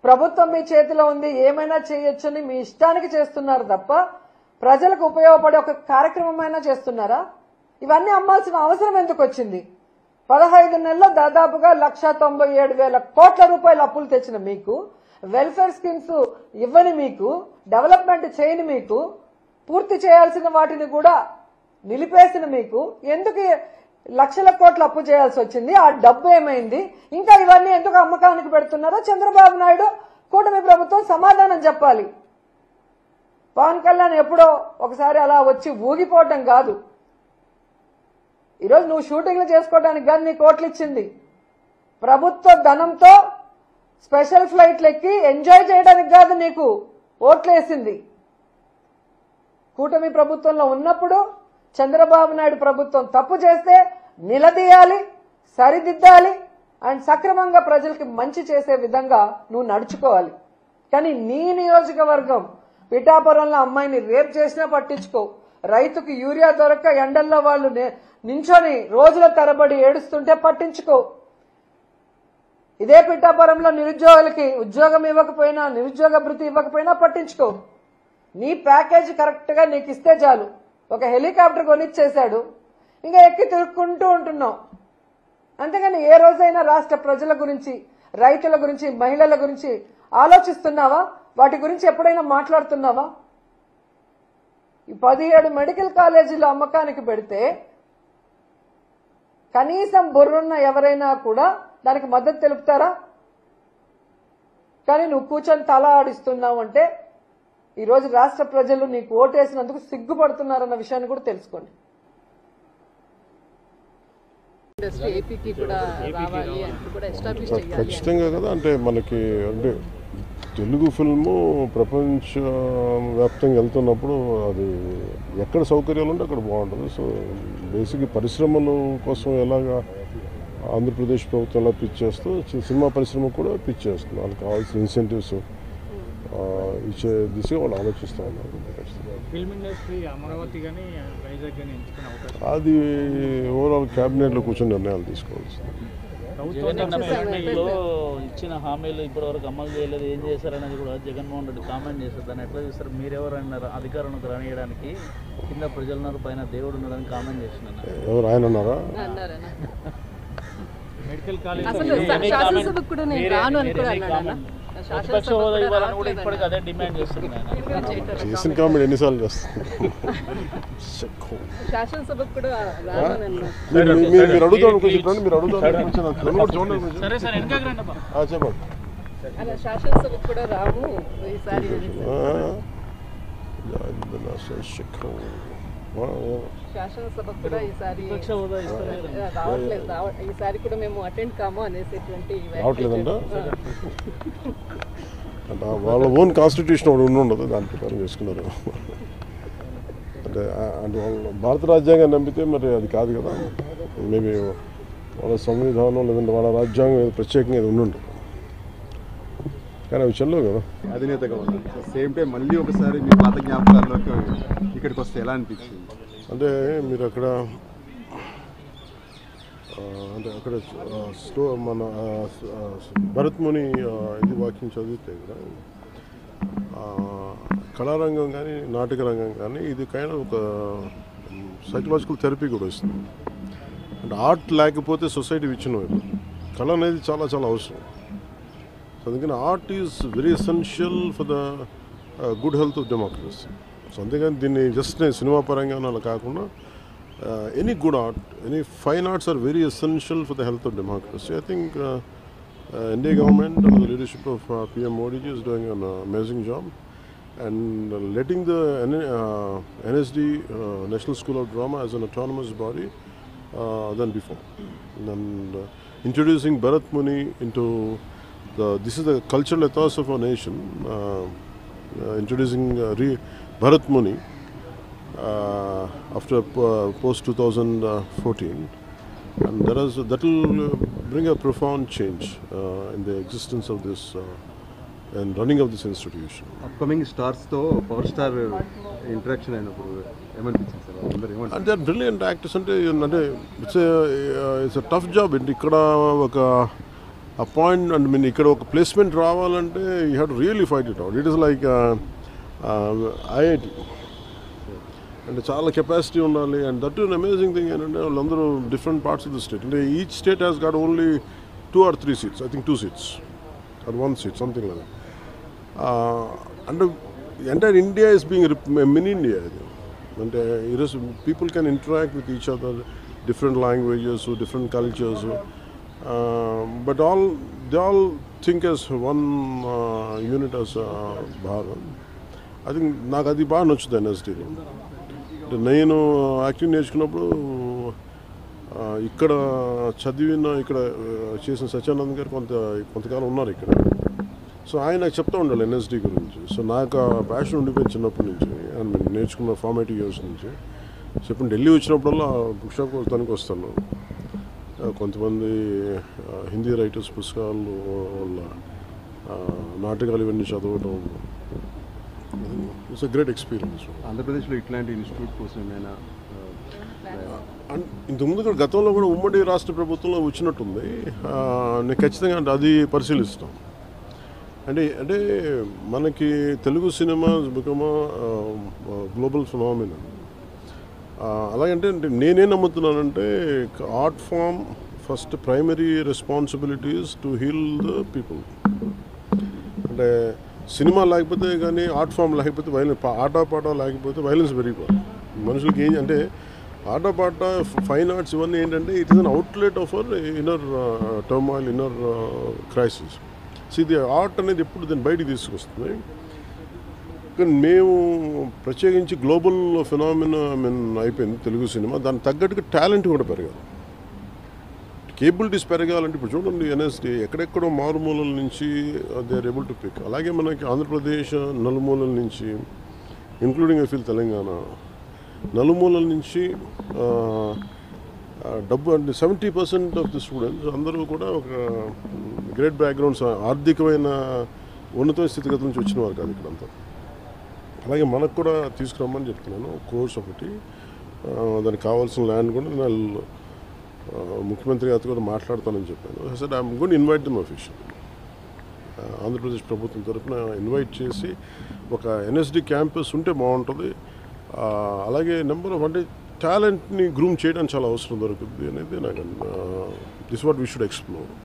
ప్రభుత్వం మీ చేతిలో ఉంది, ఏమైనా చేయొచ్చని మీ ఇష్టానికి చేస్తున్నారు తప్ప ప్రజలకు ఉపయోగపడే ఒక కార్యక్రమమైనా చేస్తున్నారా? ఇవన్నీ అమ్మాల్సిన అవసరం ఎందుకు వచ్చింది? 15 నెలల్లో దాదాపుగా 1,97,000 కోట్ల రూపాయల అప్పులు తెచ్చిన మీకు, వెల్ఫేర్ స్కీమ్స్ ఇవ్వని మీకు, డెవలప్మెంట్ చేయని మీకు, పూర్తి చేయాల్సిన వాటిని కూడా నిలిపేసిన మీకు ఎందుకు లక్షల కోట్ల అప్పు చేయాల్సి వచ్చింది? ఆ డబ్బు ఏమైంది? ఇంకా ఇవన్నీ ఎందుకు అమ్మకానికి పెడుతున్నారో చంద్రబాబు నాయుడు, కూటమి ప్రభుత్వం సమాధానం చెప్పాలి. పవన్ కళ్యాణ్ ఎప్పుడో ఒకసారి అలా వచ్చి ఊగిపోవడం కాదు. ఈరోజు నువ్వు షూటింగ్లు చేసుకోవడానికి కాదు నీ కోట్లు ఇచ్చింది, ప్రభుత్వ ధనంతో స్పెషల్ ఫ్లైట్లు ఎక్కి ఎంజాయ్ చేయడానికి కాదు నీకు ఓట్లేసింది. కూటమి ప్రభుత్వంలో ఉన్నప్పుడు చంద్రబాబు నాయుడు ప్రభుత్వం తప్పు చేస్తే నిలదీయాలి, సరిదిద్దాలి అండ్ సక్రమంగా ప్రజలకి మంచి చేసే విధంగా నువ్వు నడుచుకోవాలి. కానీ నీ నియోజకవర్గం పిఠాపురంలో అమ్మాయిని రేప్ చేసినా పట్టించుకో, రైతుకు యూరియా దొరక్క ఎండల్లో వాళ్ళు నించొని రోజుల తరబడి ఏడుస్తుంటే పట్టించుకో, ఇదే పిఠాపురంలో నిరుద్యోగులకి ఉద్యోగం ఇవ్వకపోయినా, నిరుద్యోగ భృతి ఇవ్వకపోయినా పట్టించుకో. నీ ప్యాకేజ్ కరెక్ట్ గా నీకు ఇస్తే చాలు. ఒక హెలికాప్టర్ కొనిచ్చేశాడు, ఇంకా ఎక్కి తిరుక్కుంటూ ఉంటున్నావు. అంతేగాని ఏ రోజైనా రాష్ట్ర ప్రజల గురించి, రైతుల గురించి, మహిళల గురించి ఆలోచిస్తున్నావా? వాటి గురించి ఎప్పుడైనా మాట్లాడుతున్నావా? ఈ 17 మెడికల్ కాలేజీలు అమ్మకానికి పెడితే కనీసం బుర్రున్న ఎవరైనా కూడా దానికి మద్దతు తెలుపుతారా? కానీ నువ్వు కూర్చొని తల ఆడిస్తున్నావు అంటే ఈరోజు రాష్ట్ర ప్రజలు నీకు ఓటేసినందుకు సిగ్గుపడుతున్నారన్న విషయాన్ని కూడా తెలుసుకోండి. ఖచ్చితంగా కదా. అంటే మనకి అంటే తెలుగు ఫిల్ము ప్రపంచ వ్యాప్తంగా వెళ్తున్నప్పుడు అది ఎక్కడ సౌకర్యాలు ఉంటే అక్కడ బాగుంటుంది. సో బేసిక్గా పరిశ్రమల కోసం ఎలాగా ఆంధ్రప్రదేశ్ ప్రభుత్వం ఎలా పిచ్ చేస్తూ సినిమా పరిశ్రమ కూడా పిచ్ చేస్తుంది. వాళ్ళకి కావాల్సిన ఇన్సెంటివ్స్ ఇచ్చే దిశగా వాళ్ళు ఆలోచిస్తూ ఉన్నారు. అది ఓవరాల్ క్యాబినెట్లో కూర్చొని నిర్ణయాలు తీసుకోవాల్సింది. ఇచ్చిన హామీలు ఇప్పటివరకు అమలు చేయలేదు, ఏం చేశారనేది కూడా జగన్మోహన్ రెడ్డి కామెంట్ చేశారు. దాన్ని ఎట్లా చేస్తారు? మీరెవరు అన్నారు అధికారంలోకి రానియడానికి? కింద ప్రజలున్నారు, పైన దేవుడు ఉన్నాడని కామెంట్ చేస్తున్నారు. ఎవరు ఆయన అన్నారా? మెడికల్ కాలేజ్ ఇప్పటికీ అదే డిమాండ్ చేస్తున్నారు. చేసిన కామెంట్ ఎన్నిసార్లు చేస్తారు? మీరు అడుగుతాను చెప్పండి, మీరు అడుగుతాను శాసనసభకు కూడా ఈసారి రావట్లేదు, ఈసారి కూడా మేము అటెండ్ కాము అనేసేటువంటి రావట్లేదంట. వాళ్ళ ఓన్ కాన్స్టిట్యూషన్ ఒకటి ఉండదు, దాని ప్రకారం చేసుకున్నారు. అంటే వాళ్ళు భారత రాజ్యాంగాన్ని నమ్మితే మరి అది కాదు కదా. మేబీ వాళ్ళ సంవిధానం లేదంటే వాళ్ళ రాజ్యాంగం ప్రత్యేకంగా ఇది ఉండుంటుంది. కానీ అవి చెల్లవు కదా. అధినేతగా ఉన్నారు. సేమ్ టైం మళ్ళీ ఒకసారి మీ పాత జ్ఞాపకాల్లోకి ఇక్కడికి వస్తే ఎలా అనిపించింది? అంటే మీరు అక్కడ అంటే అక్కడ మన భరత్ ముని ఇది వాక్యం చదివితే కూడా కళారంగం కానీ నాటక రంగం కానీ ఇది కైండ్ ఒక సైకలాజికల్ థెరపీ కూడా ఇస్తుంది. అంటే ఆర్ట్ లేకపోతే సొసైటీ విచ్ఛిన్నమైపోతుంది. కళ అనేది చాలా చాలా అవసరం. సో అందుకని art is very essential for the good health of democracy. So అంతేగాని దీన్ని జస్ట్ నేను సినిమా పరంగా అలా కాకుండా any good art, any fine arts are very essential for the health of democracy. I think India government under the leadership of PM Modi ji is doing an amazing job and letting the NSD National School of Drama as an autonomous body than before, and introducing Bharat Muni into this is the cultural ethos of our nation, introducing Bharat Muni after post 2014. And that will bring a profound change in the existence of this and running of this institution. Upcoming stars to Power Star interaction అయినప్పుడు ఏమనిపించింది sir? అందరూ ఏమంటారు? And they are brilliant actors. అంటే it's a tough job. ఇక్కడ ఒక ఆ point అంటే mean ఇక్కడ ఒక ప్లేస్మెంట్ రావాలంటే you have to really fight it out. It is like IIT అంటే చాలా కెపాసిటీ ఉండాలి. And that is amazing thing ఏంటంటే వాళ్ళందరూ different parts of the state. అంటే each state has got only 2 or 3 seats. I think 2 seats or 1 seat, something like that. And the entire India is being a mini India. And people can interact with each other, different languages, different cultures, but they all think as one unit as Bharat. I think నాకు అది బాగా నచ్చుతుంది ఎన్ఎస్టీలో. నేను acting నేర్చుకున్నప్పుడు ఇక్కడ చదివిన ఇక్కడ చేసిన సత్యానంద్ గారు కొంతకాలం ఉన్నారు ఇక్కడ. సో ఆయన నాకు చెప్తా ఉండాలి ఎన్ఎస్డి గురించి. సో నాకు ఆ ప్యాషన్ ఉండిపోయింది చిన్నప్పటి నుంచి, అండ్ నేర్చుకున్న ఫార్మేటివ్ ఇయర్స్ నుంచి. సో ఇప్పుడు ఢిల్లీ వచ్చినప్పుడల్లా బుక్ షాప్ తనకి వస్తాను. కొంతమంది హిందీ రైటర్స్ పుస్తకాలు వాళ్ళ నాటకాలు ఇవన్నీ చదవడం. It's a great experience. ఆంధ్రప్రదేశ్లో ఇట్లాంటి ఇన్స్టిట్యూట్ కోసం ఏమైనా ఇంతకుముందు కూడా గతంలో కూడా ఉమ్మడి రాష్ట్ర ప్రభుత్వంలో వచ్చినట్టుంది. నేను ఖచ్చితంగా అంటే అది పరిశీలిస్తాం. అంటే మనకి Telugu cinema become global phenomenon. అలాగంటే నేనేం నమ్ముతున్నానంటే art form first primary responsibilities to heal the people. అంటే సినిమా లేకపోతే కానీ ఆర్ట్ ఫామ్ లేకపోతే వైలెన్స్, ఆటపాట లేకపోతే వైలెన్స్ పెరిగిపోతుంది మనుషులకి. ఏం అంటే ఆటపాట ఫైన్ ఆర్ట్స్ ఇవన్నీ ఏంటంటే it is an outlet of our inner turmoil, inner crisis. So ఇది ఆర్ట్ అనేది ఎప్పుడు దాన్ని బయటికి తీసుకొస్తుంది. కానీ మేము ప్రత్యేకించి గ్లోబల్ ఫినామినా అయిపోయింది తెలుగు సినిమా. దానికి తగ్గట్టుగా టాలెంట్ కూడా పెరగాలి, కేబిలిటీస్ పెరగాలంటే. ఇప్పుడు చూడండి ఎన్ఎస్డి ఎక్కడెక్కడో మారుమూలల నుంచి they are able to pick. అలాగే మనకి ఆంధ్రప్రదేశ్ నలుమూలల నుంచి, ఇంక్లూడింగ్ ఐ ఫీల్ తెలంగాణ నలుమూలల నుంచి డబ్బు అంటే 70% ఆఫ్ ది స్టూడెంట్స్ అందరూ కూడా ఒక గ్రేట్ బ్యాక్గ్రౌండ్స్, ఆర్థికమైన ఉన్నతమైన స్థితిగతుల నుంచి వచ్చిన వారు కాదు ఇక్కడంతా. అలాగే మనకు కూడా తీసుకురమ్మని చెప్తున్నాను కోర్స్ ఒకటి. దానికి కావాల్సిన ల్యాండ్ కూడా నేను ముఖ్యమంత్రి గారితో కూడా మాట్లాడతానని చెప్పాను. Sir I'm going to invite them official. Andhra Pradesh ప్రభుత్వం తరఫున ఇన్వైట్ చేసి ఒక ఎన్ఎస్డి క్యాంపస్ ఉంటే బాగుంటుంది. అలాగే నెంబర్ ఆఫ్ అంటే టాలెంట్ని గ్రూమ్ చేయడానికి చాలా అవసరం దొరుకుతుంది అనేది నాకు this what we should explore.